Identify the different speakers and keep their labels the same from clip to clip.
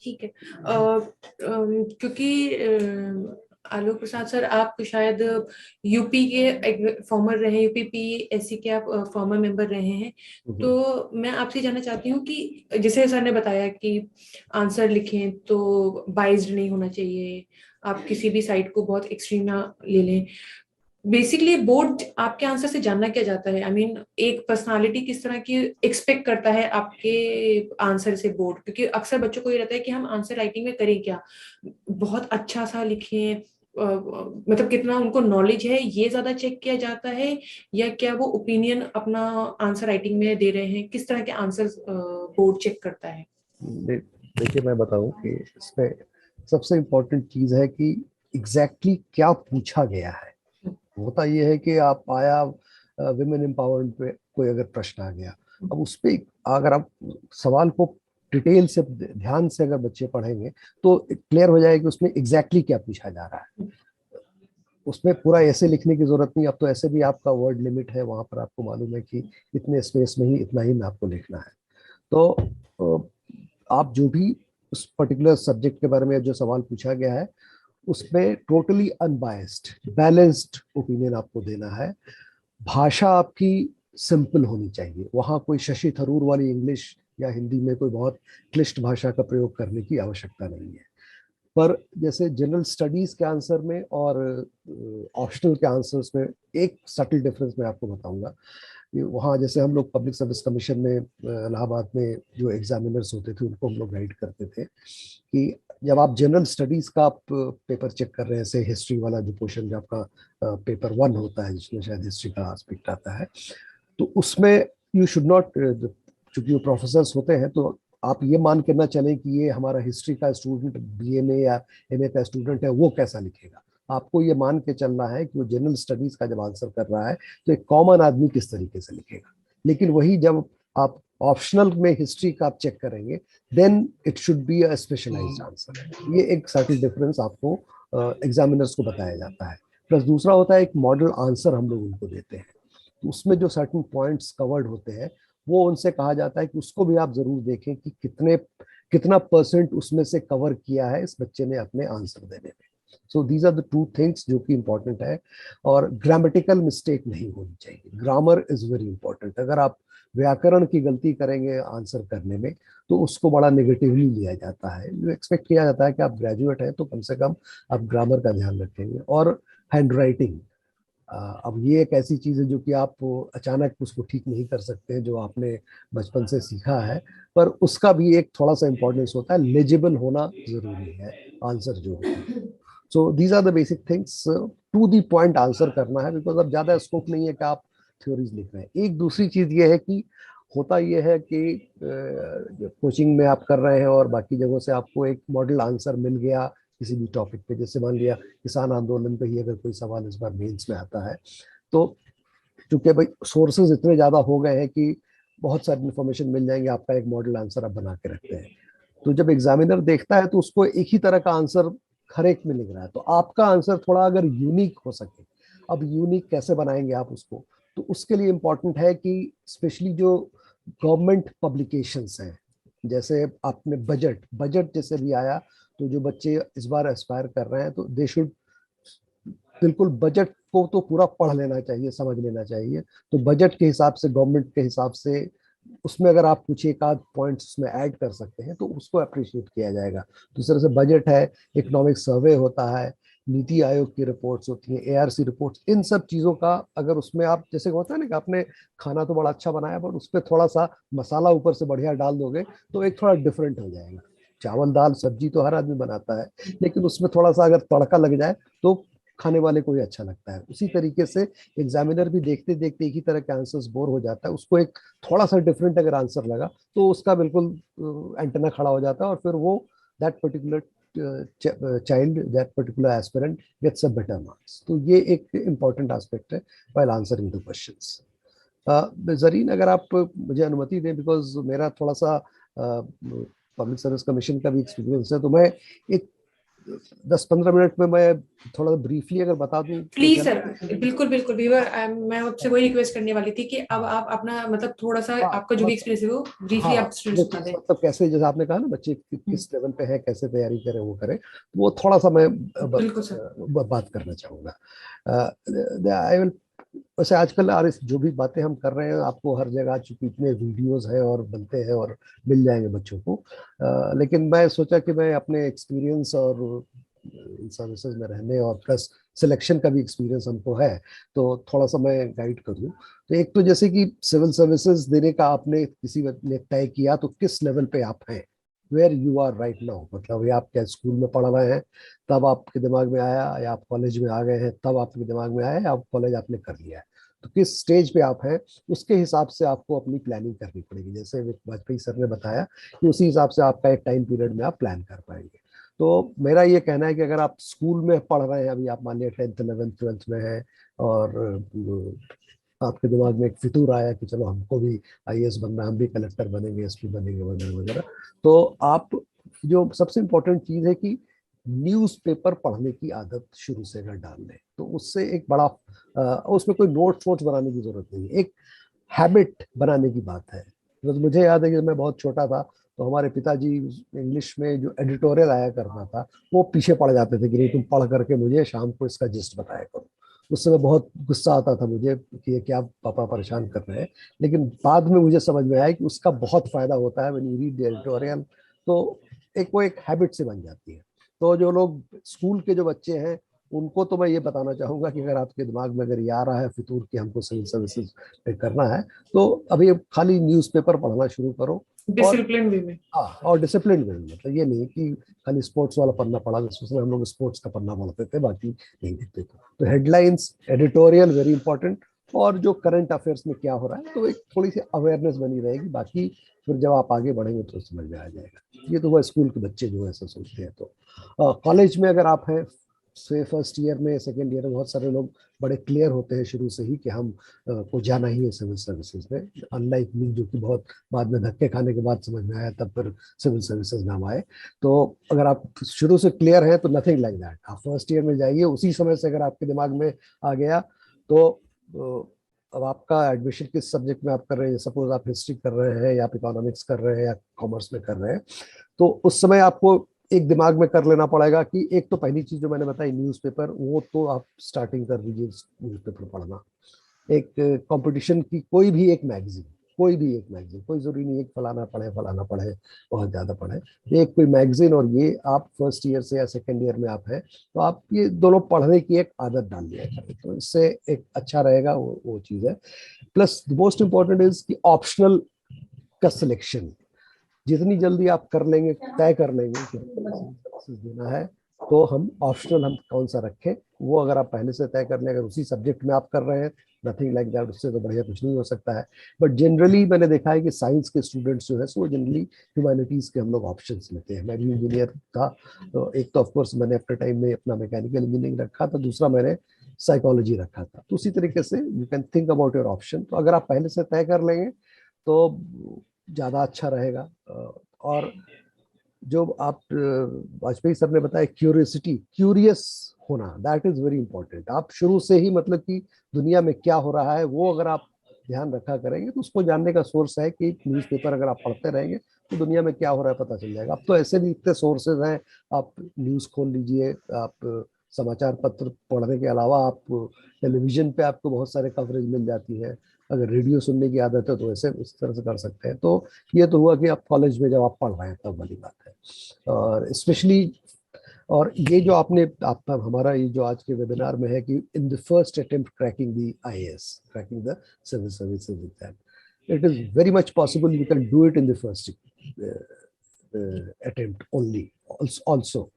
Speaker 1: ठीक है। क्योंकि आलोक प्रसाद सर, आप शायद यूपी के फॉर्मर रहे, यूपीपीएससी के आप फॉर्मर मेंबर रहे हैं। तो मैं आपसे जानना चाहती हूँ कि जैसे सर ने बताया कि आंसर लिखें तो बाइज्ड नहीं होना चाहिए, आप किसी भी साइड को बहुत एक्सट्रीम ना ले लें। बेसिकली बोर्ड आपके आंसर से जानना क्या चाहता है? आई मीन एक पर्सनालिटी किस तरह की एक्सपेक्ट करता है आपके आंसर से बोर्ड? क्योंकि अक्सर बच्चों को ये रहता है कि हम आंसर राइटिंग में करें क्या, बहुत अच्छा सा लिखें, मतलब कितना उनको नॉलेज है ये ज्यादा चेक किया जाता है, या क्या वो ओपिनियन अपना आंसर राइटिंग में दे रहे हैं, किस तरह के आंसर बोर्ड चेक करता है?
Speaker 2: देखिए, मैं बताऊं कि इसमें सबसे इम्पोर्टेंट चीज है कि एग्जैक्टली क्या पूछा गया है। होता ये है कि आप आया विमेन एम्पावरमेंट पे कोई अगर प्रश्न आ गया, अब उस पे अगर आप सवाल को डिटेल से ध्यान से अगर बच्चे पढ़ेंगे तो क्लियर हो जाएगा कि उसमें एग्जैक्टली क्या पूछा जा रहा है। उसमें पूरा ऐसे लिखने की जरूरत नहीं, अब तो ऐसे भी आपका वर्ड लिमिट है, वहां पर आपको मालूम है कि इतने स्पेस में ही इतना ही में आपको लिखना है। तो आप जो भी उस पर्टिकुलर सब्जेक्ट के बारे में जो सवाल पूछा गया है उसमें टोटली अनबायस्ड बैलेंस्ड ओपिनियन आपको देना है। भाषा आपकी सिंपल होनी चाहिए, वहां कोई शशि थरूर वाली इंग्लिश या हिंदी में कोई बहुत क्लिष्ट भाषा का प्रयोग करने की आवश्यकता नहीं है। पर जैसे जनरल स्टडीज के आंसर में और ऑप्शनल के आंसर्स में एक सटल डिफरेंस मैं आपको बताऊंगा। वहाँ जैसे हम लोग पब्लिक सर्विस कमीशन में इलाहाबाद में जो एग्जामिनर्स होते थे उनको हम लोग गाइड करते थे कि जब आप जनरल स्टडीज का आप पेपर चेक कर रहे हैं, जैसे हिस्ट्री वाला जो क्वेश्चन जो आपका पेपर 1 होता है जिसमें शायद हिस्ट्री का एस्पेक्ट आता है, तो उसमें यू शुड नॉट, चूंकि वो प्रोफेसर्स होते हैं तो आप ये मान के ना चलें कि ये हमारा हिस्ट्री का स्टूडेंट बीए में या एमए का स्टूडेंट है वो कैसा लिखेगा। आपको ये मान के चलना है कि वो जनरल स्टडीज का जब आंसर कर रहा है तो एक कॉमन आदमी किस तरीके से लिखेगा। लेकिन वही जब आप ऑप्शनल में हिस्ट्री का आप चेक करेंगे then it should be a specialised answer. ये एक सर्टेन डिफरेंस आपको एग्जामिनर्स को बताया जाता है। प्लस दूसरा होता है एक मॉडल आंसर हम लोग उनको देते हैं, तो उसमें जो सर्टेन पॉइंट्स कवर्ड होते हैं वो उनसे कहा जाता है कि उसको भी आप जरूर देखें कि कितना परसेंट उसमें से कवर किया है इस बच्चे ने अपने आंसर देने में। So these are the two things जो कि इंपॉर्टेंट है। और ग्रामेटिकल मिस्टेक नहीं होनी चाहिए, ग्रामर इज वेरी इंपॉर्टेंट। अगर आप व्याकरण की गलती करेंगे आंसर करने में तो उसको बड़ा नेगेटिवली लिया जाता है। जो एक्सपेक्ट किया जाता है कि आप ग्रेजुएट हैं तो कम से कम आप ग्रामर का ध्यान रखेंगे। और हैंड राइटिंग, अब ये एक ऐसी चीज है जो कि आप अचानक उसको ठीक नहीं कर सकते हैं, जो आपने बचपन से सीखा है, पर उसका भी एक थोड़ा सा इंपॉर्टेंस होता है। लेजिबल होना जरूरी है आंसर जो होता है। So these are the basic things, to the point answer करना है, बिकॉज अब ज्यादा स्कोप नहीं है कि आप थ्योरीज लिख रहे हैं। एक दूसरी चीज ये है कि होता ये है कि कोचिंग में आप कर रहे हैं और बाकी जगहों से आपको एक मॉडल आंसर मिल गया किसी भी टॉपिक पे, जैसे मान लिया किसान आंदोलन पे ही अगर कोई सवाल इस बार मेंस में आता है, तो चूंकि भाई सोर्सेज इतने ज्यादा हो गए हैं कि बहुत सारी इन्फॉर्मेशन मिल जाएंगे, आपका एक मॉडल आंसर आप बना के रखते हैं। तो जब एग्जामिनर देखता है तो उसको एक ही तरह का आंसर हर एक में लिख रहा है, तो आपका आंसर थोड़ा अगर यूनिक हो सके, अब यूनिक कैसे बनाएंगे आप उसको, तो उसके लिए इम्पोर्टेंट है कि स्पेशली जो गवर्नमेंट पब्लिकेशंस हैं, जैसे आपने बजट बजट जैसे भी आया, तो जो बच्चे इस बार एस्पायर कर रहे हैं तो दे शुड बिल्कुल बजट को तो पूरा पढ़ लेना चाहिए, समझ लेना चाहिए। तो बजट के हिसाब से, गवर्नमेंट के हिसाब से उसमें अगर आप कुछ एक आध पॉइंट्स उसमें ऐड कर सकते हैं तो उसको अप्रिशिएट किया जाएगा। दूसरे से बजट है, इकोनॉमिक सर्वे होता है, नीति आयोग की रिपोर्ट्स होती हैं, एआरसी रिपोर्ट्स, इन सब चीजों का अगर उसमें आप, जैसे होता है ना कि आपने खाना तो बड़ा अच्छा बनाया पर उस पर थोड़ा सा मसाला ऊपर से बढ़िया डाल दोगे तो एक थोड़ा डिफरेंट हो जाएगा। चावल दाल सब्जी तो हर आदमी बनाता है, लेकिन उसमें थोड़ा सा अगर तड़का लग जाए तो खाने वाले को ही अच्छा लगता है। उसी तरीके से एग्जामिनर भी देखते देखते एक ही तरह के आंसर्स बोर हो जाता है, उसको एक थोड़ा सा डिफरेंट अगर आंसर लगा तो उसका बिल्कुल एंटेना खड़ा हो जाता है और फिर वो that particular child, that particular aspirant gets a better marks. तो ये एक इंपॉर्टेंट एस्पेक्ट है while answering the questions. Zareen, अगर आप मुझे अनुमति दें, बिकॉज मेरा थोड़ा सा पब्लिक सर्विस कमीशन का भी एक्सपीरियंस है, तो मैं एक 10-15 मिनट में मैं थोड़ा ब्रीफली अगर बता दूं तो
Speaker 1: प्लीज
Speaker 2: चले?
Speaker 1: सर, बिल्कुल बिल्कुल वीवर, मैं आपसे वही रिक्वेस्ट करने वाली थी कि अब आप अपना मतलब थोड़ा सा
Speaker 2: हाँ
Speaker 1: आपका जो भी एक्सपीरियंस है वो ब्रीफली
Speaker 2: हाँ,
Speaker 1: आप स्टूडेंट्स
Speaker 2: वो
Speaker 1: को बता
Speaker 2: चीज
Speaker 1: दें।
Speaker 2: मतलब कैसे, जैसे आपने कहा ना बच्चे किस लेवल पे है, कैसे तैयारी करें वो करें, तो वो थोड़ा सा मैं
Speaker 1: बिल्कुल सर।
Speaker 2: बात करना चाहूंगा। आई विल, वैसे आजकल और जो भी बातें हम कर रहे हैं आपको हर जगह चूंकि इतने वीडियोस हैं और बनते हैं और मिल जाएंगे बच्चों को, लेकिन मैं सोचा कि मैं अपने एक्सपीरियंस और इन सर्विसेज में रहने और प्लस सिलेक्शन का भी एक्सपीरियंस हमको है, तो थोड़ा सा मैं गाइड कर दूं। तो एक तो जैसे कि सिविल सर्विसेज देने का आपने किसी ने तय किया तो किस लेवल पे आप हैं, where you are right now, मतलब ये आप क्या स्कूल में पढ़ रहे हैं तब आपके दिमाग में आया, या आप कॉलेज में आ गए हैं तब आपके दिमाग में आया, या आप कॉलेज आपने कर लिया है, तो किस स्टेज पे आप हैं उसके हिसाब से आपको अपनी प्लानिंग करनी पड़ेगी। जैसे वाजपेयी सर ने बताया कि उसी हिसाब से आपका एक टाइम पीरियड में आप प्लान कर पाएंगे। तो मेरा ये कहना है कि अगर आप स्कूल में पढ़ रहे हैं, अभी आप मान लिया 10th 11th 12th में है, और आपके दिमाग में एक फितूर आया कि चलो हमको भी आईएएस बनना, हम भी कलेक्टर बनेंगे, एसपी बनेंगे वगैरह वगैरह, तो आप, जो सबसे इम्पोर्टेंट चीज है कि न्यूज़पेपर पढ़ने की आदत शुरू से अगर डाल लें तो उससे एक बड़ा उसमें कोई नोट्स वोट्स बनाने की जरूरत नहीं है, एक हैबिट बनाने की बात है। तो मुझे याद है कि जब मैं बहुत छोटा था तो हमारे पिताजी इंग्लिश में जो एडिटोरियल आया करता था वो पीछे पड़ जाते थे कि नहीं तुम पढ़ करके मुझे शाम को इसका जिस्ट बताया करो। उस समय बहुत गुस्सा आता था मुझे कि ये क्या पापा परेशान कर रहे हैं, लेकिन बाद में मुझे समझ में आया कि उसका बहुत फायदा होता है when you read the editorial, तो एक वो एक हैबिट से बन जाती है। तो जो लोग स्कूल के जो बच्चे हैं उनको तो मैं ये बताना चाहूंगा कि अगर आपके दिमाग में अगर ये आ रहा है फितूर कि हमको सिविल सर्विसेज पे करना है, तो अभी खाली न्यूज़पेपर पढ़ना शुरू करो। और
Speaker 1: डिसिप्लिन वे में।
Speaker 2: हाँ, और डिसिप्लिन में, मतलब ये नहीं कि खाली स्पोर्ट्स वाला पन्ना पढ़ा, उसमें हम लोग स्पोर्ट्स का पन्ना पढ़ते थे बाकी नहीं देखते थे। तो हेडलाइंस, एडिटोरियल वेरी इंपॉर्टेंट, और जो करंट अफेयर्स में क्या हो रहा है तो एक थोड़ी सी अवेयरनेस बनी रहेगी, बाकी फिर जब आप आगे बढ़ेंगे तो समझ में आ जाएगा। ये तो वो स्कूल के बच्चे जो ऐसा सोचते हैं। तो कॉलेज में अगर आप हैं, से फर्स्ट ईयर में सेकेंड ईयर में बहुत सारे लोग बड़े क्लियर होते हैं शुरू से ही कि हम को जाना ही है सिविल सर्विसेज में, अनलाइक मी जो कि बहुत बाद में धक्के खाने के बाद समझ में आया तब फिर सिविल सर्विसेज नाम आए। तो अगर आप शुरू से क्लियर हैं तो नथिंग लाइक दैट, आप फर्स्ट ईयर में जाइए, उसी समय से अगर आपके दिमाग में आ गया तो अब आपका एडमिशन किस सब्जेक्ट में आप कर रहे हैं, सपोज आप हिस्ट्री कर रहे हैं या आप इकोनॉमिक्स कर रहे हैं या कॉमर्स में कर रहे हैं, तो उस समय आपको एक दिमाग में कर लेना पड़ेगा कि एक तो पहली चीज जो मैंने बताई न्यूज़पेपर, वो तो आप स्टार्टिंग कर दीजिए न्यूज़पेपर पढ़ना। एक कंपटीशन की कोई भी एक मैगजीन, कोई भी एक मैगजीन, कोई जरूरी नहीं है फलाना पढ़े बहुत ज्यादा पढ़े, एक कोई मैगजीन, और ये आप फर्स्ट ईयर से या सेकेंड ईयर में आप हैं तो आप ये दोनों पढ़ने की एक आदत डाल लिया करें, तो इससे एक अच्छा रहेगा, वो चीज है। Plus the most important is कि ऑप्शनल का सिलेक्शन जितनी जल्दी आप कर लेंगे, तय कर लेंगे कि सर्विसेज देना है, तो हम ऑप्शनल हम कौन सा रखें, वो अगर आप पहले से तय कर लें, अगर उसी सब्जेक्ट में आप कर रहे हैं, नथिंग लाइक दैट, उससे तो बढ़िया कुछ नहीं हो सकता है। बट जनरली मैंने देखा है कि साइंस के स्टूडेंट्स जो है वो जनरली ह्यूमैनिटीज के हम लोग ऑप्शन लेते हैं। मैं भी इंजीनियर था, तो एक तो ऑफकोर्स मैंने अपने टाइम में अपना मैकेनिकल इंजीनियरिंग रखा था, दूसरा मैंने साइकोलॉजी रखा था, तो उसी तरीके से you can think about your option. तो अगर आप पहले से तय कर लेंगे तो ज़्यादा अच्छा रहेगा। और जो आप वाजपेयी सर ने बताया क्यूरियसिटी, क्यूरियस होना, दैट इज वेरी इंपॉर्टेंट। आप शुरू से ही मतलब कि दुनिया में क्या हो रहा है वो अगर आप ध्यान रखा करेंगे तो उसको जानने का सोर्स है कि न्यूज़पेपर अगर आप पढ़ते रहेंगे तो दुनिया में क्या हो रहा है पता चल जाएगा। अब तो ऐसे भी इतने सोर्सेज हैं, आप न्यूज़ खोल लीजिए, आप समाचार पत्र पढ़ने के अलावा आप टेलीविजन पे आपको बहुत सारे कवरेज मिल जाती है, अगर रेडियो सुनने की आदत है तो ऐसे इस तरह से कर सकते हैं। तो ये तो हुआ कि आप कॉलेज में जब आप पढ़ रहे हैं तब वाली बात है। और स्पेशली, और ये जो आपने आपका हमारा ये जो आज के वेबिनार में है कि in the first attempt cracking the IAS, cracking the civil services exam, it is very much possible you can do it in the first attempt only also.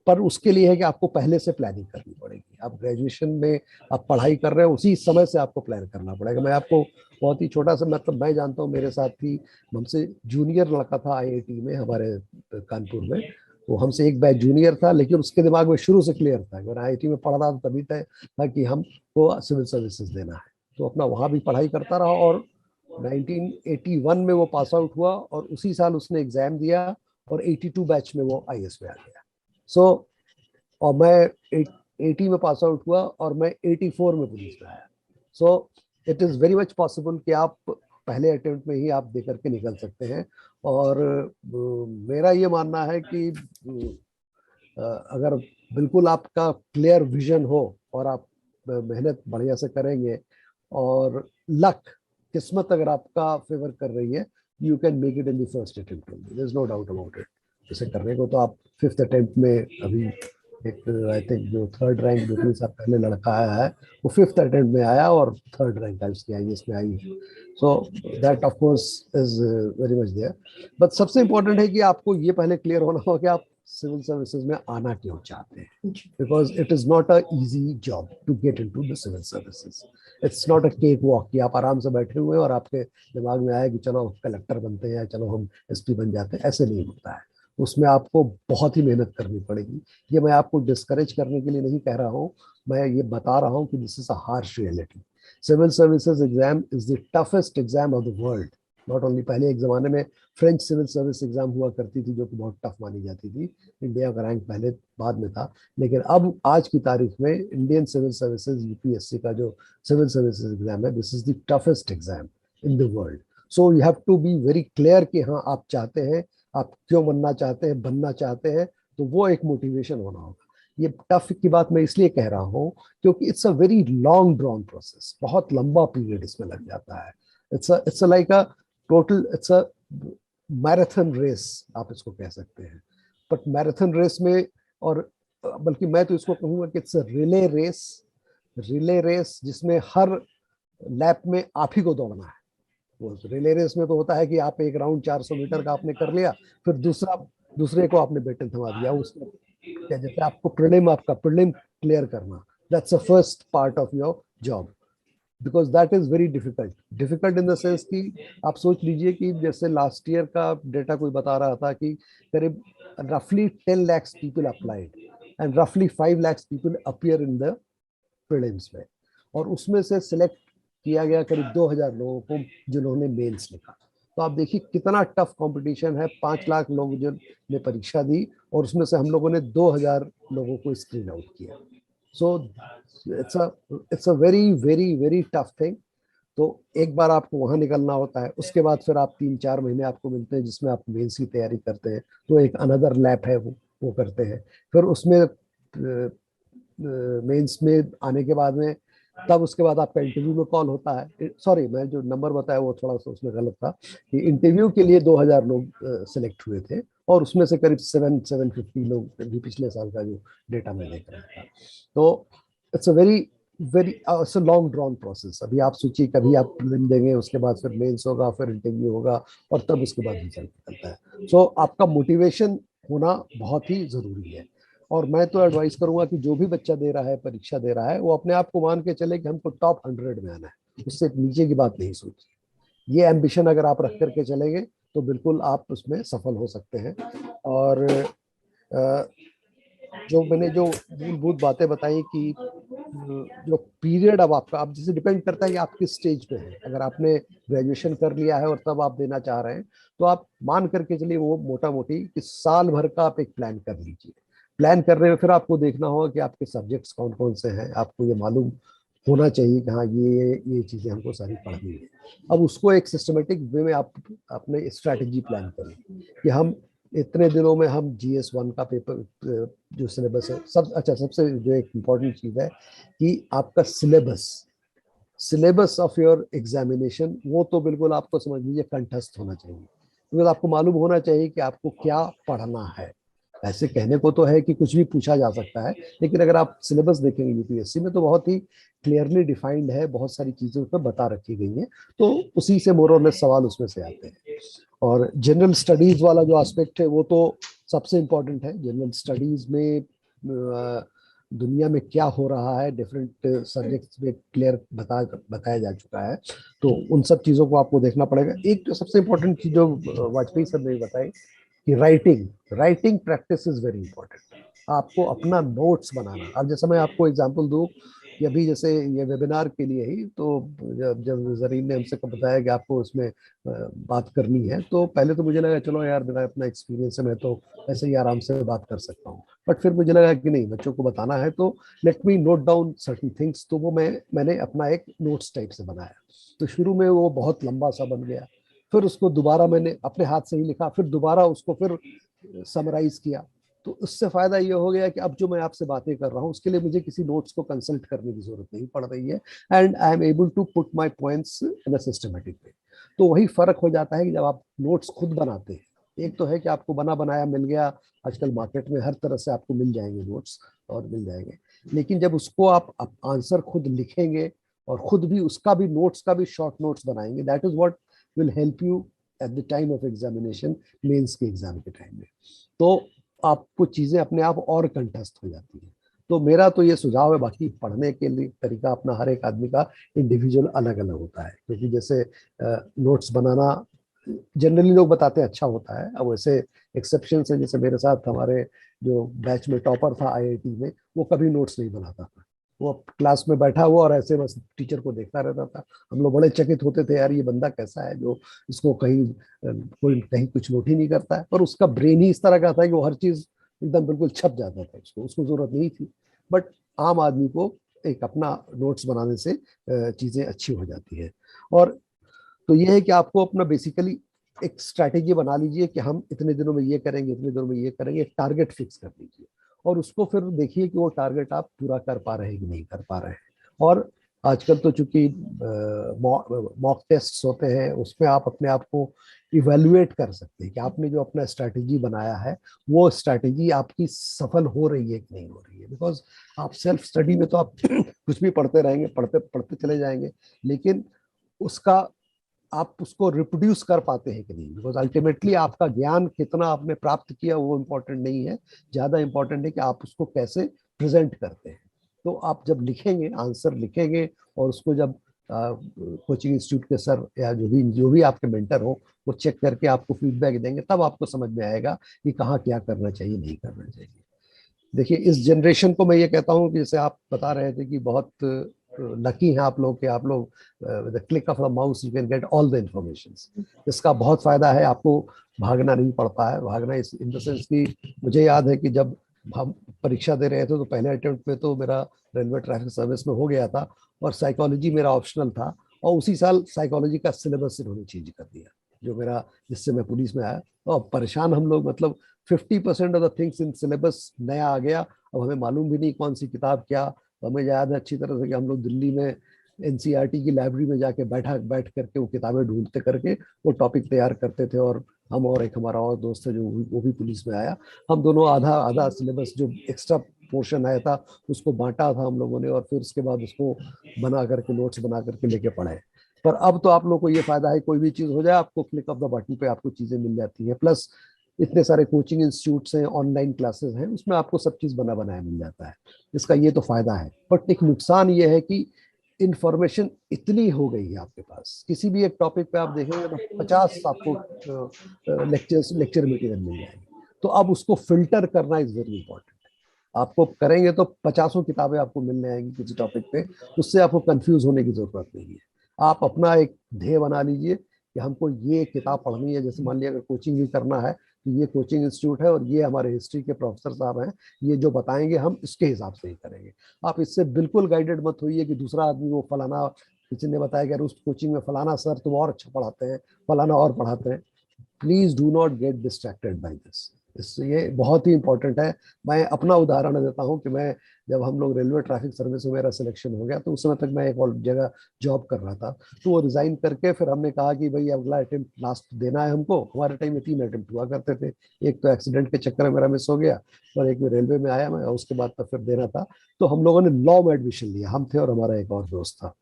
Speaker 2: पर उसके लिए है कि आपको पहले से प्लानिंग करनी पड़ेगी। आप ग्रेजुएशन में आप पढ़ाई कर रहे हैं उसी समय से आपको प्लान करना पड़ेगा। मैं आपको बहुत ही छोटा सा, मतलब मैं जानता हूँ मेरे साथ ही हमसे जूनियर लड़का था आईआईटी में हमारे कानपुर में, वो हमसे एक बैच जूनियर था, लेकिन उसके दिमाग में शुरू से क्लियर था, अगर आईआईटी में पढ़ रहा था तभी तय था कि हमको सिविल सर्विसेज देना है, तो अपना वहाँ भी पढ़ाई करता रहा और 1981 में वो पास आउट हुआ और उसी साल उसने एग्जाम दिया और 82 बैच में वो आईएएस में आ गया। सो और मैं 80 में पास आउट हुआ और मैं 84 में पुलिस में आया। So it is very much possible कि आप पहले अटेम्प्ट में ही आप दे करके निकल सकते हैं। और मेरा ये मानना है कि अगर बिल्कुल आपका क्लियर विजन हो और आप मेहनत बढ़िया से करेंगे और लक, किस्मत अगर आपका फेवर कर रही है, you can make it in the first attempt, there is no doubt about it. इसे करने को तो आप फिफ्थ अटेम्प्ट में, अभी एक आई थिंक जो थर्ड रैंक 2-3 साल पहले लड़का आया है, वो फिफ्थ अटेम्प्ट में आया और थर्ड रैंक आई उसकी IAS में आई। So that of course is very much there. But सबसे इंपॉर्टेंट है कि आपको ये पहले क्लियर होना हो कि आप सिविल सर्विसेज में आना क्यों चाहते हैं, because it is not a easy job to get into the civil services. It's not a cake walk कि आप आराम से बैठे हुए हैं और आपके दिमाग में आया कि चलो कलेक्टर बनते हैं या चलो हम SP बन जाते हैं। ऐसे नहीं होता है, उसमें आपको बहुत ही मेहनत करनी पड़ेगी। ये मैं आपको डिस्करेज करने के लिए नहीं कह रहा हूँ, मैं ये बता रहा हूँ कि this is a harsh reality. Civil services exam is the toughest exam of the world. Not only, पहले एक जमाने में फ्रेंच सिविल सर्विस एग्जाम हुआ करती थी जो कि बहुत टफ मानी जाती थी, इंडिया का रैंक पहले बाद में था, लेकिन अब आज की तारीख में इंडियन सिविल सर्विसेज UPSC का जो सिविल सर्विसेज एग्जाम है, this is the toughest exam in the world. So you have to be very clear कि हाँ आप चाहते हैं, आप क्यों बनना चाहते हैं, बनना चाहते हैं, तो वो एक मोटिवेशन होना होगा। ये टफ की बात मैं इसलिए कह रहा हूँ क्योंकि it's a very long drawn process, बहुत लंबा पीरियड इसमें लग जाता है। It's like a total, it's a marathon race आप इसको कह सकते हैं। बट मैराथन रेस में, और बल्कि मैं तो इसको कहूंगा कि it's a relay race. Relay race जिसमें हर लैप में आप ही को दौड़ना है। वो रिले रेस में तो होता है कि आप एक राउंड 400 मीटर का आपने कर लिया, फिर दूसरे को आपने बेटन थमा दिया उसको, क्या जैसे आपको आपका प्रीलिम क्लियर करना, that's the first part of your job, because that is very difficult. Difficult in the sense कि आप सोच लीजिए कि जैसे लास्ट ईयर का डेटा कोई बता रहा था कि करीब रफली 10 lakhs पीपल अप्लाइड एंड रफली 5 lakhs people appear in the prelims में, और उसमें से सिलेक्ट किया गया करीब 2000 लोगों को जिन्होंने मेंस लिखा। तो आप देखिए कितना टफ कंपटीशन है। 5 लाख लोग जो ने परीक्षा दी और उसमें से हम लोगों ने 2000 लोगों को स्क्रीन आउट किया। So it's a very very very tough thing. तो एक बार आपको वहां निकलना होता है, उसके बाद फिर आप 3-4 महीने आपको मिलते हैं जिसमें आप मेंस की तैयारी करते हैं, तो एक अनदर लैप है वो करते हैं। फिर उसमें मेंस में आने के बाद में, तब उसके बाद आपका इंटरव्यू में कॉल होता है। सॉरी, मैं जो नंबर बताया वो थोड़ा सा उसमें गलत था, कि इंटरव्यू के लिए 2000 लोग सिलेक्ट हुए थे और उसमें से करीब 750 लोग भी पिछले साल का जो डेटा मैं देख रहा था। तो it's a very very it's a long drawn process. अभी आप सोचिए, कभी आप प्रीलिम देंगे, उसके बाद फिर मेंस होगा, फिर इंटरव्यू होगा और तब उसके बाद रिजल्ट निकलता है। सो आपका मोटिवेशन होना बहुत ही जरूरी है। और मैं तो एडवाइस करूंगा कि जो भी बच्चा दे रहा है, परीक्षा दे रहा है, वो अपने आप को मान के चले कि हमको टॉप 100 में आना है, उससे नीचे की बात नहीं सोची। ये एम्बिशन अगर आप रख करके चलेंगे तो बिल्कुल आप उसमें सफल हो सकते हैं। और जो मैंने जो मूलभूत बातें बताई कि जो पीरियड अब आपका, अब जैसे डिपेंड करता है कि आप किस स्टेज पे हैं। अगर आपने ग्रेजुएशन कर लिया है और तब आप देना चाह रहे हैं, तो आप मान करके चलिए वो मोटा मोटी इस साल भर का आप एक प्लान कर लीजिए। प्लान करने में फिर आपको देखना होगा कि आपके सब्जेक्ट्स कौन कौन से हैं, आपको ये मालूम होना चाहिए कि हाँ ये चीजें हमको सारी पढ़नी है। अब उसको एक सिस्टमेटिक वे में आप अपने स्ट्रैटेजी प्लान करें कि हम इतने दिनों में हम GS1 का पेपर जो सिलेबस है, सबसे जो एक इम्पोर्टेंट चीज है कि आपका syllabus, syllabus of your examination, वो तो बिल्कुल आपको समझ लीजिए कंठस्थ होना चाहिए। बिकॉज आपको मालूम होना चाहिए कि आपको क्या पढ़ना है। ऐसे कहने को तो है कि कुछ भी पूछा जा सकता है, लेकिन अगर आप सिलेबस देखेंगे UPSC में तो बहुत ही क्लियरली डिफाइंड है, बहुत सारी चीजें उसमें बता रखी गई हैं, तो उसी से मोर और लेस सवाल उसमें से आते हैं। और जनरल स्टडीज वाला जो एस्पेक्ट है वो तो सबसे इम्पोर्टेंट है। जनरल स्टडीज में दुनिया में क्या हो रहा है, डिफरेंट सब्जेक्ट्स में क्लियर बताया जा चुका है, तो उन सब चीज़ों को आपको देखना पड़ेगा। एक जो सबसे इम्पोर्टेंट चीज़ जो वाजपेयी सर ने बताई कि writing writing practice is very important. आपको अपना नोट्स बनाना। अब जैसे मैं आपको एग्जांपल दूं, ये अभी जैसे ये वेबिनार के लिए ही तो जब जब जरीन ने हमसे बताया कि आपको उसमें बात करनी है, तो पहले तो मुझे लगा चलो यार मेरा अपना एक्सपीरियंस है, मैं तो ऐसे ही आराम से बात कर सकता हूँ। बट फिर मुझे लगा कि नहीं, बच्चों को बताना है तो let me note down certain things. तो वो मैंने अपना एक नोट्स टाइप से बनाया। तो शुरू में वो बहुत लंबा सा बन गया, फिर उसको दोबारा मैंने अपने हाथ से ही लिखा, फिर दोबारा उसको फिर समराइज किया। तो उससे फायदा ये हो गया कि अब जो मैं आपसे बातें कर रहा हूँ उसके लिए मुझे किसी नोट्स को कंसल्ट करने की जरूरत नहीं पड़ रही है, and I am able to put my points in a systematic way. तो वही फर्क हो जाता है कि जब आप नोट्स खुद बनाते हैं, एक तो है कि आपको बना बनाया मिल गया, आजकल मार्केट में हर तरह से आपको मिल जाएंगे नोट्स और मिल जाएंगे, लेकिन जब उसको आप आंसर खुद लिखेंगे और खुद भी उसका भी नोट्स का भी शॉर्ट नोट्स बनाएंगे, that is what will help you at the time of examination, mains के एग्जाम के टाइम में। तो आपको चीजें अपने आप और कंठस्थ हो जाती है। तो मेरा तो ये सुझाव है, बाकी पढ़ने के लिए तरीका अपना हर एक आदमी का इंडिविजुअल अलग अलग होता है, क्योंकि जैसे नोट्स बनाना जनरली लोग बताते हैं अच्छा होता है, अब वैसे एक्सेप्शन है, जैसे मेरे साथ हमारे जो बैच में टॉपर था आईआईटी में, वो कभी नोट्स नहीं बनाता था। वो क्लास में बैठा हुआ और ऐसे बस टीचर को देखता रहता था। हम लोग बड़े चकित होते थे, यार ये बंदा कैसा है जो इसको कहीं कोई कहीं कुछ नोट ही नहीं करता है, पर उसका ब्रेन ही इस तरह का था कि वो हर चीज एकदम बिल्कुल छप जाता था, उसको उसको जरूरत नहीं थी। बट आम आदमी को एक अपना नोट्स बनाने से चीजें अच्छी हो जाती है। और तो ये है कि आपको अपना बेसिकली एक स्ट्रैटेजी बना लीजिए कि हम इतने दिनों में ये करेंगे, इतने दिनों में ये करेंगे, एक टारगेट फिक्स कर लीजिए और उसको फिर देखिए कि वो टारगेट आप पूरा कर पा रहे हैं कि नहीं कर पा रहे हैं। और आजकल तो चूंकि मॉक टेस्ट होते हैं, उसमें आप अपने आप को इवेल्युएट कर सकते हैं कि आपने जो अपना स्ट्रैटेजी बनाया है वो स्ट्रैटेजी आपकी सफल हो रही है कि नहीं हो रही है। बिकॉज आप सेल्फ स्टडी में तो आप कुछ भी पढ़ते रहेंगे, पढ़ते पढ़ते चले जाएंगे, लेकिन उसका आप उसको रिप्रोड्यूस कर पाते हैं कि नहीं। बिकॉज अल्टीमेटली आपका ज्ञान कितना आपने प्राप्त किया वो इम्पोर्टेंट नहीं है, ज्यादा इंपॉर्टेंट है कि आप उसको कैसे प्रेजेंट करते हैं। तो आप जब लिखेंगे, आंसर लिखेंगे और उसको जब कोचिंग इंस्टीट्यूट के सर या जो भी आपके मेंटर हो वो चेक करके आपको फीडबैक देंगे, तब आपको समझ में आएगा कि कहाँ क्या करना चाहिए, नहीं करना चाहिए। देखिए इस जनरेशन को मैं ये कहता हूँ कि जैसे आप बता रहे थे कि बहुत लकी हैं आप लोग कि आप लोग the click of the mouse you can get all the information. इसका बहुत फायदा है, आपको भागना नहीं पड़ता है। भागना इस इन द सेंस कि मुझे याद है कि जब हम परीक्षा दे रहे थे तो पहले अटेम्प्ट में तो मेरा रेलवे ट्रैफिक सर्विस में हो गया था और साइकोलॉजी मेरा ऑप्शनल था, और उसी साल साइकोलॉजी का सिलेबस इन्होंने चेंज कर दिया जो मेरा, जिससे मैं पुलिस में आया। और परेशान हम लोग, मतलब 50% of the things in syllabus नया आ गया। अब हमें मालूम भी नहीं कौन सी किताब क्या। हमें याद है अच्छी तरह से कि हम लोग दिल्ली में एनसीईआरटी की लाइब्रेरी में जाके बैठ करके वो किताबें ढूंढते करके वो टॉपिक तैयार करते थे। और हम और एक हमारा और दोस्त है जो वो भी पुलिस में आया, हम दोनों आधा आधा सिलेबस जो एक्स्ट्रा पोर्शन आया था उसको बांटा था हम लोगों ने, और फिर उसके बाद उसको बना करके नोट्स बना करके लेके पढ़े। पर अब तो आप लोग को ये फायदा है, कोई भी चीज हो जाए आपको क्लिक ऑफ द बटन पे आपको चीजें मिल जाती है। प्लस इतने सारे कोचिंग इंस्टीट्यूट्स हैं, ऑनलाइन क्लासेस हैं, उसमें आपको सब चीज बना बनाया मिल जाता है। इसका ये तो फायदा है। बट एक नुकसान ये है कि इंफॉर्मेशन इतनी हो गई है आपके पास, किसी भी एक टॉपिक पे आप देखेंगे तो 50 आपको लेक्चर मटेरियल मिल जाएंगे। तो अब उसको फिल्टर करना इज वेरी इंपॉर्टेंट। आपको करेंगे तो 50 किताबें आपको मिलने आएंगी किसी टॉपिक पे, उससे आपको कंफ्यूज होने की जरूरत नहीं है। आप अपना एक ध्येय बना लीजिए कि हमको ये किताब पढ़नी है। जैसे मान लिया अगर कोचिंग भी करना है तो ये कोचिंग इंस्टीट्यूट है और ये हमारे हिस्ट्री के प्रोफेसर साहब हैं, ये जो बताएंगे हम इसके हिसाब से ही करेंगे। आप इससे बिल्कुल गाइडेड मत होइए कि दूसरा आदमी वो फलाना, किसी ने बताया कि उस कोचिंग में फलाना सर तुम और अच्छा पढ़ाते हैं, फलाना और पढ़ाते हैं। Please do not get distracted by this. इससे ये बहुत ही इंपॉर्टेंट है। मैं अपना उदाहरण देता हूँ कि मैं, जब हम लोग रेलवे ट्रैफिक सर्विस में मेरा सिलेक्शन हो गया तो उस समय तक मैं एक और जगह जॉब कर रहा था। तो वो रिजाइन करके फिर हमने कहा कि भाई अगला अटेम्प्ट लास्ट देना है हमको। हमारे टाइम में 3 अटेम्प्ट हुआ करते थे, एक तो एक्सीडेंट के चक्कर में मेरा मिस हो गया और एक में रेलवे में आया मैं, उसके बाद तो फिर देना था। तो हम लोगों ने लॉ में एडमिशन लिया, हम थे और हमारा एक और दोस्त था।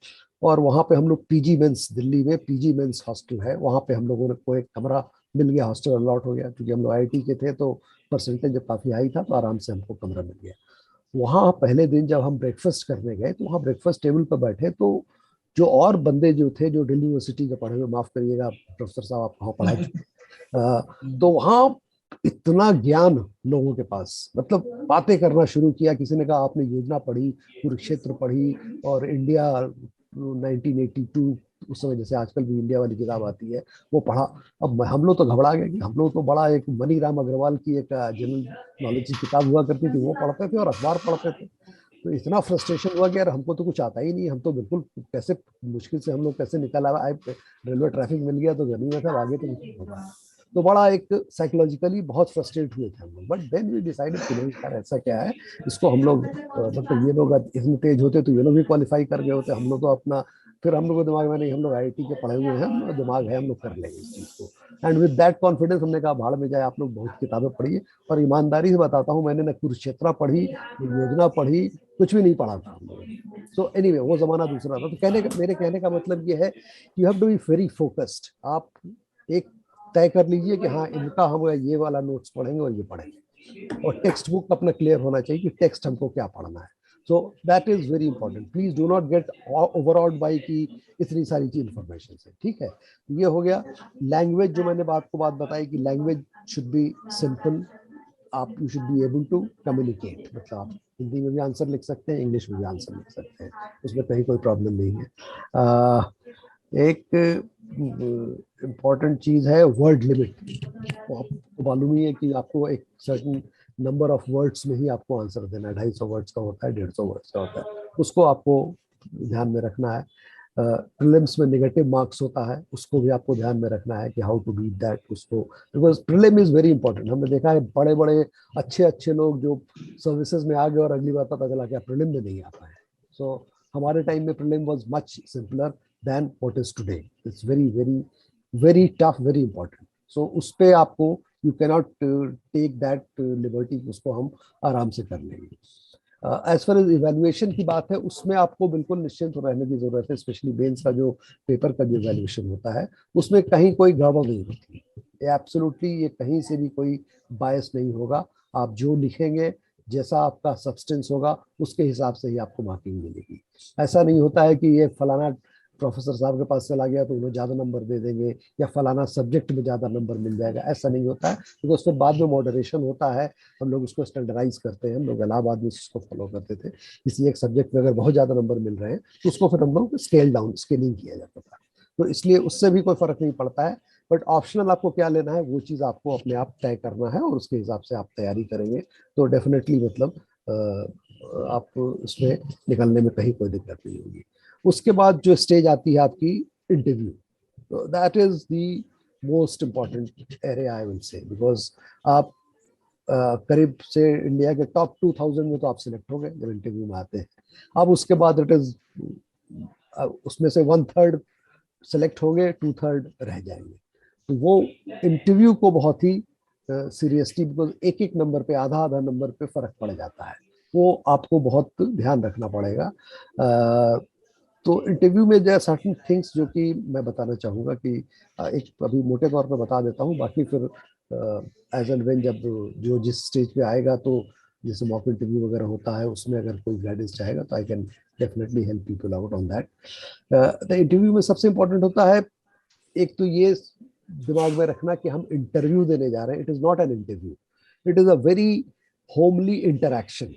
Speaker 2: और वहाँ पे हम लोग पीजी मेंस, दिल्ली में पीजी मेंस हॉस्टल है, वहाँ पे हम लोगों को एक कमरा मिल गया, हॉस्टल अलॉट हो गया, क्योंकि हम लोग आईआईटी के थे तो परसेंटेज जब काफी हाई था तो आराम से हमको कमरा मिल गया। वहाँ पहले दिन जब हम ब्रेकफास्ट करने गए तो वहाँ ब्रेकफास्ट टेबल पर बैठे तो जो और बंदे जो थे जो दिल्ली यूनिवर्सिटी के पढ़े हुए, माफ करिएगा प्रोफेसर साहब आप वहाँ पढ़ा चुके, तो वहाँ इतना ज्ञान लोगों के पास, मतलब बातें करना शुरू किया। किसी ने कहा आपने योजना पढ़ी, कुरुक्षेत्र पढ़ी, और इंडिया 1982, उस समय जैसे आजकल भी इंडिया वाली किताब आती है, वो पढ़ा। अब हम लोग तो घबरा गए कि हम लोग तो बड़ा, एक मनी राम अग्रवाल की एक जनरल नॉलेज की किताब हुआ करती थी, वो पढ़ते थे और अखबार पढ़ते थे। तो इतना फ्रस्ट्रेशन हुआ कि यार हमको तो कुछ आता ही नहीं, हम तो बिल्कुल कैसे, मुश्किल से हम लोग कैसे निकल आए, रेलवे ट्रैफिक मिल गया तो गर्मी में था, आगे तो कुछ नहीं होगा। तो बड़ा एक साइकोलॉजिकली बहुत फ्रस्ट्रेट हुए थे हम लोग। बट देन वी डिसाइडेड कि नहीं यार, ऐसा क्या है, इसको हम लोग मतलब ये लोग इसमें तेज होते तो ये लोग भी क्वालिफाई कर गए होते, हम लोग तो अपना, फिर हम लोग के दिमाग में नहीं, हम लोग आईआईटी के पढ़े हुए हैं, हम दिमाग है, हम लोग कर लेंगे इस चीज को। एंड विद दैट कॉन्फिडेंस हमने कहा भाड़ में जाए, आप लोग बहुत किताबें पढ़िए। और ईमानदारी से बताता हूँ, मैंने न कुरुक्षेत्र पढ़ी, न योजना पढ़ी, कुछ भी नहीं पढ़ा था हम लोगों। सो एनीवे, वो जमाना दूसरा था। तो मेरे कहने का मतलब ये है, you have to be very focused. आप एक तय कर लीजिए कि हाँ, इनका हम ये वाला नोट्स पढ़ेंगे और ये पढ़ेंगे, और टेक्स्ट बुक अपना क्लियर होना चाहिए कि टेक्स्ट हमको क्या पढ़ना है। So that is very important. Please do not get overawed by की इतनी सारी चीज इंफॉर्मेशन से, ठीक है। ये हो गया। लैंग्वेज, जो मैंने बात बताई कि लैंग्वेज शुड बी सिंपल। आप you should be able to communicate, मतलब आप हिंदी में भी आंसर लिख सकते हैं, इंग्लिश में भी आंसर लिख सकते हैं, उसमें कहीं कोई प्रॉब्लम नहीं है। एक इम्पॉर्टेंट चीज है वर्ड लिमिट। तो आपको मालूम ही है कि आपको एक सर्टन नंबर ऑफ वर्ड्स में ही आपको आंसर देना है। 250 वर्ड्स का होता है, 150 वर्ड्स का होता है, उसको आपको ध्यान में रखना है। प्रीलिम्स में नेगेटिव मार्क्स होता है, उसको भी आपको ध्यान में रखना है कि हाउ टू बीट दैट उसको, because prelim is very important. हमने देखा है बड़े बड़े अच्छे अच्छे लोग जो सर्विसेज में आ गए और अगली बार पता चला कि प्रीलिम में नहीं आ पाए। सो हमारे टाइम में prelim was much simpler than what is today. It's very very very tough, very important. So उस पे आपको, you cannot take that liberty, उसको हम आराम से कर लेंगे। एज फार एज इवेल्युएशन की बात है, उसमें आपको बिल्कुल निश्चिंत रहने की जरूरत है। स्पेशली मेंस का जो पेपर का जो इवेल्युएशन होता है, उसमें कहीं कोई गड़बड़ नहीं होती है। एब्सोल्युटली, ये कहीं से भी कोई बायस नहीं होगा। आप जो लिखेंगे, जैसा आपका सब्सटेंस होगा, उसके हिसाब से ही आपको मार्किंग मिलेगी। ऐसा नहीं होता है कि ये फलाना प्रोफेसर साहब के पास चला गया तो उन्हें ज्यादा नंबर दे देंगे, या फलाना सब्जेक्ट में ज्यादा नंबर मिल जाएगा, ऐसा नहीं होता है। क्योंकि उसके बाद में मॉडरेशन होता है, हम लोग उसको स्टैंडर्डाइज करते हैं। हम लोग इलाहाबाद में इसको फॉलो करते थे। किसी एक सब्जेक्ट में अगर बहुत ज्यादा नंबर मिल रहे हैं तो उसको फिर हम लोग स्केल डाउन, स्केलिंग किया जाता था। तो इसलिए उससे भी कोई फर्क नहीं पड़ता है। बट ऑप्शनल आपको क्या लेना है, वो चीज आपको अपने आप तय करना है, और उसके हिसाब से आप तैयारी करेंगे तो डेफिनेटली मतलब आप उसमें निकलने में कहीं कोई दिक्कत नहीं होगी। उसके बाद जो स्टेज आती है आपकी इंटरव्यू, तो that is the most important area I will say, because आप करीब से इंडिया के टॉप 2000 में तो आप सिलेक्ट हो गए जब इंटरव्यू में आते हैं। अब उसके बाद इट इज, उसमें से 1/3 सेलेक्ट हो गए, 2/3 रह जाएंगे। तो वो इंटरव्यू को बहुत ही सीरियसली, बिकॉज एक एक नंबर पे, आधा आधा नंबर पे फर्क पड़ जाता है, वो आपको बहुत ध्यान रखना पड़ेगा। तो इंटरव्यू में जो सर्टन थिंग्स जो कि मैं बताना चाहूँगा कि एक अभी मोटे तौर पे बता देता हूँ, बाकी फिर एज एंड व्हेन जब जो जिस स्टेज पे आएगा, तो जैसे मॉक इंटरव्यू वगैरह होता है, उसमें अगर कोई गाइडेंस चाहेगा तो I can definitely help people out on that. The interview में सबसे इंपॉर्टेंट होता है, एक तो ये दिमाग में रखना कि हम इंटरव्यू देने जा रहे हैं। It is not an interview, it is a very homely interaction.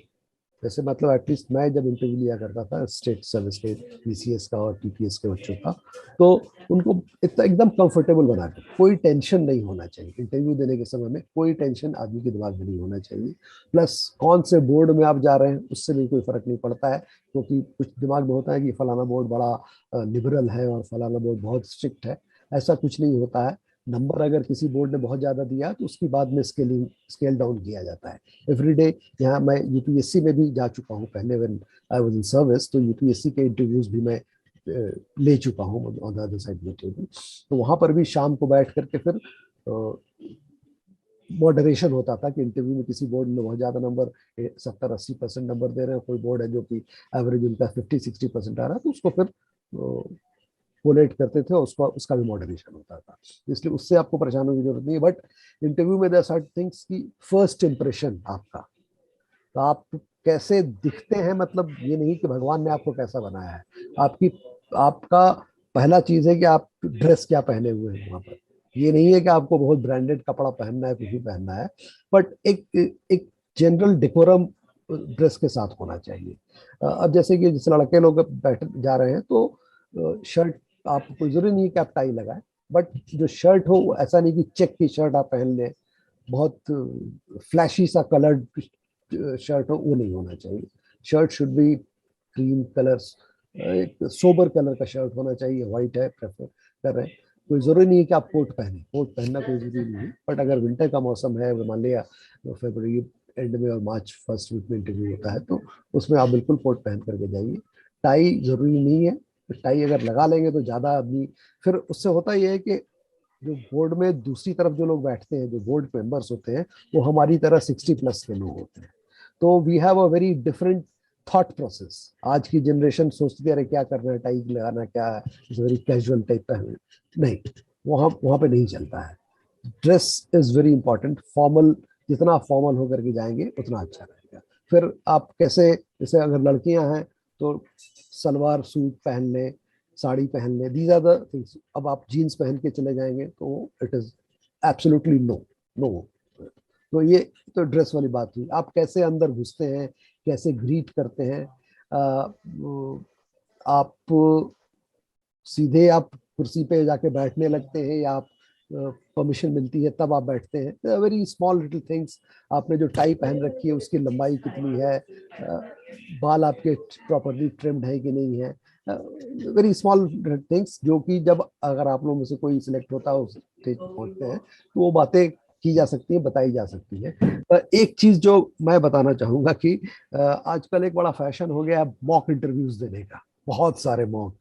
Speaker 2: जैसे मतलब एटलीस्ट मैं जब इंटरव्यू लिया करता था स्टेट सर्विस के, पीसीएस का और टीपीएस के बच्चों का, तो उनको इतना एकदम कंफर्टेबल बना कर, कोई टेंशन नहीं होना चाहिए इंटरव्यू देने के समय में, कोई टेंशन आदमी के दिमाग में नहीं होना चाहिए। प्लस कौन से बोर्ड में आप जा रहे हैं उससे भी कोई फर्क नहीं पड़ता है, क्योंकि कुछ दिमाग में होता है कि फलाना बोर्ड बड़ा लिबरल है और फलाना बोर्ड बहुत स्ट्रिक्ट है। ऐसा कुछ नहीं होता है। नंबर अगर किसी बोर्ड ने बहुत ज्यादा दिया तो उसकी बाद में स्केल डाउन किया जाता है एवरीडे। यहाँ मैं यूपीएससी में भी जा चुका हूँ पहले, when I was in service, तो यूपीएससी के इंटरव्यूज भी मैं ले चुका हूँ ऑन द अदर साइड में टेबल। तो वहां पर भी शाम को बैठ करके फिर मॉडरेशन होता था कि इंटरव्यू में किसी बोर्ड में बहुत ज्यादा नंबर, 70-80% नंबर दे रहे हैं, कोई बोर्ड है जो कि एवरेज उनका 50-60% आ रहा है, तो उसको फिर कोलेट करते थे और उसका उसका भी मॉडरेशन होता था। इसलिए उससे आपको परेशान होने की जरूरत नहीं है। बट इंटरव्यू में देयर सर्टेन थिंग्स की फर्स्ट इंप्रेशन आपका, तो आप कैसे दिखते हैं, मतलब ये नहीं कि भगवान ने आपको कैसा बनाया है, आपकी, आपका पहला चीज है कि आप ड्रेस क्या पहने हुए हैं वहां पर, ये नहीं है कि आपको बहुत ब्रांडेड कपड़ा पहनना है, कुछ भी पहनना है, बट एक जनरल डेकोरम ड्रेस के साथ होना चाहिए। अब जैसे कि जिस लड़के लोग बैठ जा रहे हैं तो शर्ट, आप कोई जरूरी नहीं है कि आप टाई लगाए, बट जो शर्ट हो ऐसा नहीं कि चेक की शर्ट आप पहन लें, बहुत फ्लैशी सा कलर्ड शर्ट हो, वो नहीं होना चाहिए। Shirt should be cream colours, एक सोबर कलर का शर्ट होना चाहिए, व्हाइट है प्रेफर कर रहे हैं। कोई जरूरी नहीं है कि आप कोट पहने, कोट पहनना कोई जरूरी नहीं है, बट अगर विंटर का मौसम है, मान लिया फरवरी एंड में और मार्च फर्स्ट वीक में इंटरव्यू होता है, तो उसमें आप बिल्कुल कोट पहन करके जाइए। टाई जरूरी नहीं है, टाई अगर लगा लेंगे तो ज्यादा आदमी, फिर उससे होता यह है कि जो बोर्ड में दूसरी तरफ जो लोग बैठते हैं, जो बोर्ड मेंबर्स होते हैं, वो हमारी तरह 60+ के लोग होते हैं। तो we have a very different thought process. आज की जनरेशन सोचती है अरे क्या करना है, टाई लगाना क्या है, वेरी कैजुअल टाइप का है। नहीं, वहाँ वहाँ पे नहीं चलता है। Dress is very important. Formal, जितना फॉर्मल होकर के जाएंगे उतना अच्छा रहेगा। फिर आप कैसे, जैसे अगर लड़कियां हैं तो सलवार सूट पहन लें, साड़ी पहन लें, दीज आर द थिंग्स। अब आप जीन्स पहन के चले जाएंगे तो it is absolutely no, no. तो ये तो ड्रेस वाली बात हुई। आप कैसे अंदर घुसते हैं, कैसे ग्रीट करते हैं, आप सीधे आप कुर्सी पे जाके बैठने लगते हैं या आप परमिशन मिलती है तब आप बैठते हैं, वेरी स्मॉल लिटिल थिंग्स। आपने जो टाई पहन रखी है उसकी लंबाई कितनी है, बाल आपके प्रॉपरली ट्रिम्ड है कि नहीं है, वेरी स्मॉल थिंग्स, जो कि जब अगर आप लोगों में से कोई सिलेक्ट होता है, उस स्टेज पर पहुंचते हैं, तो वो बातें की जा सकती है, बताई जा सकती है। एक चीज जो मैं बताना चाहूंगा कि आजकल एक बड़ा फैशन हो गया है मॉक इंटरव्यूज देने का, बहुत सारे मॉक।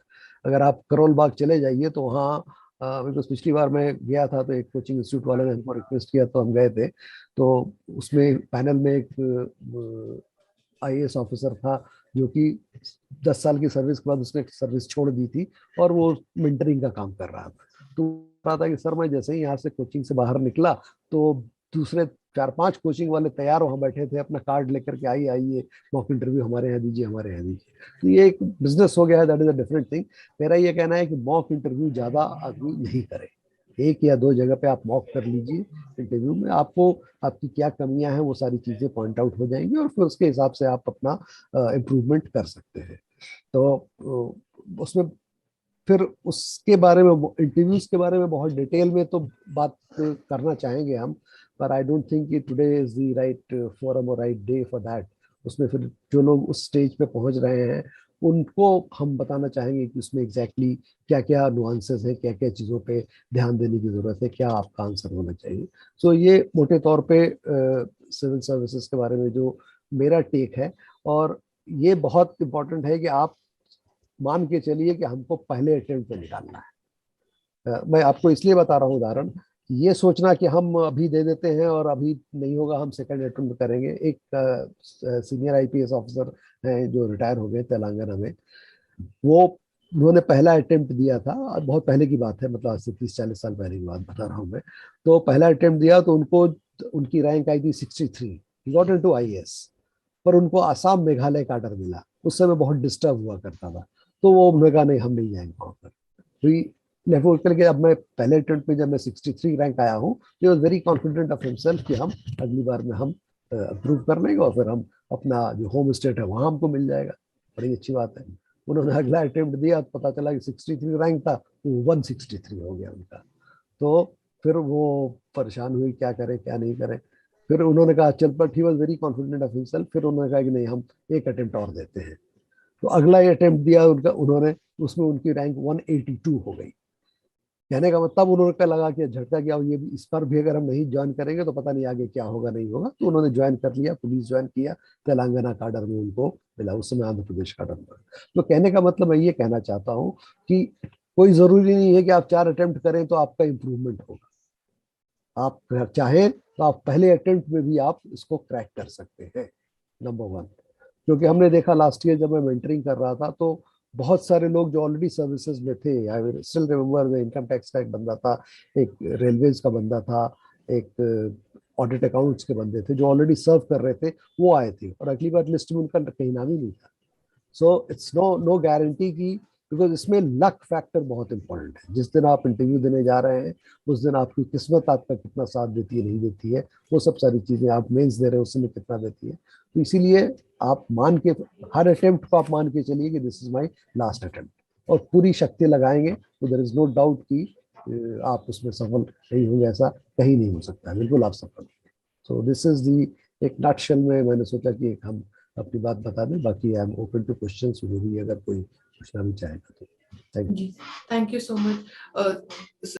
Speaker 2: अगर आप करोल बाग चले जाइए तो वहाँ, बिकॉज पिछली बार मैं गया था तो एक कोचिंग इंस्टीट्यूट वाले ने हमको रिक्वेस्ट किया तो हम गए थे। तो उसमें पैनल में एक IAS ऑफिसर था जो कि 10 साल की सर्विस के बाद उसने सर्विस छोड़ दी थी और वो मेंटरिंग का काम कर रहा था। तो रहा था कि सर मैं जैसे ही यहाँ से कोचिंग से बाहर निकला तो दूसरे 4-5 कोचिंग वाले तैयार वहां बैठे थे, अपना कार्ड लेकर के, आइए आइए मॉक इंटरव्यू हमारे यहाँ दीजिए, हमारे यहाँ दीजिए। तो ये एक बिजनेस हो गया है, that is a different thing. मेरा ये कहना है कि मॉक इंटरव्यू ज्यादा आदमी नहीं करे। 1 या 2 जगह पे आप मॉक कर लीजिए इंटरव्यू में, आपको आपकी क्या कमियां हैं वो सारी चीजें पॉइंट आउट हो जाएंगी और फिर उसके हिसाब से आप अपना इम्प्रूवमेंट कर सकते हैं। तो उसमें फिर उसके बारे में, इंटरव्यूज के बारे में बहुत डिटेल में तो बात करना चाहेंगे हम, पर आई डोंट थिंक कि today is the right forum और राइट डे फॉर दैट। उसमें फिर जो लोग उस स्टेज पे पहुंच रहे हैं उनको हम बताना चाहेंगे कि उसमें एग्जैक्टली क्या क्या नुआंसेस हैं, क्या क्या चीज़ों पे ध्यान देने की जरूरत है, क्या आपका आंसर होना चाहिए। सो ये मोटे तौर पे सिविल सर्विसेज के बारे में जो मेरा टेक है। और ये बहुत इंपॉर्टेंट है कि आप मान के चलिए कि हमको पहले अटेम्प्ट पे निकालना है। मैं आपको इसलिए बता रहा हूँ उदाहरण, ये सोचना कि हम अभी दे देते हैं और अभी नहीं होगा हम सेकंड अटेम्प्ट करेंगे। एक सीनियर IPS ऑफिसर हैं जो रिटायर हो गए तेलंगाना में, वो उन्होंने पहला अटेम्प्ट दिया था, बहुत पहले की बात है, मतलब आज से 30-40 साल पहले की बात बता रहा हूँ मैं। तो पहला अटेम्प्ट दिया तो उनको, उनकी रैंक आई थी 63, गॉट इनटू IAS। पर उनको आसाम मेघालय का ऑर्डर मिला, उस समय बहुत डिस्टर्ब हुआ करता था। तो वो उन्होंने कहा नहीं हम नहीं जाएंगे वहां पर। लेफ्ट करके अब मैं पहले अटेम्प्ट में जब मैं 63 रैंक आया हूँ, he was very confident of himself कि हम अगली बार में हम अप्रूव कर लेंगे और फिर हम अपना जो होम स्टेट है वहां हमको मिल जाएगा। बड़ी अच्छी बात है। उन्होंने अगला अटेम्प्ट दिया तो पता चला कि 63 रैंक था, वो 163 हो गया उनका। तो फिर वो परेशान हुई क्या करें क्या नहीं करें। फिर उन्होंने कहा चल, but he was very confident of himself, फिर उन्होंने कहा कि नहीं हम एक अटेम्प्ट और देते हैं। तो अगला ये अटेम्प्ट दिया उनका उन्होंने, उसमें उनकी रैंक 182 हो गई। कहने का मतलब उन्होंने क्या लगा कि झटका क्या, ये भी इस पर भी अगर हम नहीं ज्वाइन करेंगे तो पता नहीं आगे क्या होगा नहीं होगा। तो उन्होंने ज्वाइन कर लिया, पुलिस ज्वाइन किया, तेलंगाना काडर में उनको मिला, उस समय आंध्र प्रदेश काडर में। तो कहने का मतलब मैं ये कहना चाहता हूँ कि कोई जरूरी नहीं है कि आप 4 अटेम्प्ट करें तो आपका इंप्रूवमेंट होगा। आप चाहें तो आप पहले अटेम्प्ट में भी आप इसको क्रैक कर सकते हैं, नंबर 1। क्योंकि हमने देखा लास्ट ईयर जब मैं मेंटरिंग कर रहा था तो बहुत सारे लोग जो ऑलरेडी सर्विसेज में थे, I still remember, income tax का एक बंदा था, एक रेलवेज का बंदा था, एक ऑडिट अकाउंट्स के बंदे थे जो ऑलरेडी सर्व कर रहे थे, वो आए थे और अगली बार लिस्ट में उनका कहीं नाम ही नहीं था। सो इट्स नो गारंटी कि बिकॉज इसमें लक फैक्टर बहुत इंपॉर्टेंट है। जिस दिन आप इंटरव्यू देने जा रहे हैं उस दिन आपकी किस्मत आपका कितना साथ देती है नहीं देती है, वो सब सारी चीजें, आप मेंस दे रहे हैं उस समय कितना देती है। तो इसीलिए आप मान के, हर अटेम्प्ट को आप मान के चलिए कि this is my last attempt, और पूरी शक्ति लगाएंगे तो देयर इज नो डाउट कि आप उसमें सफल नहीं होंगे, ऐसा कहीं नहीं हो सकता है, बिल्कुल आप सफल। सो दिस इज दी, एक नटशेल में मैंने सोचा कि एक हम अपनी बात बता दें। बाकी I am open to questions, जो भी अगर कोई पूछना भी चाहेगा तो। Thank you.
Speaker 1: जी, थैंक यू सो मच।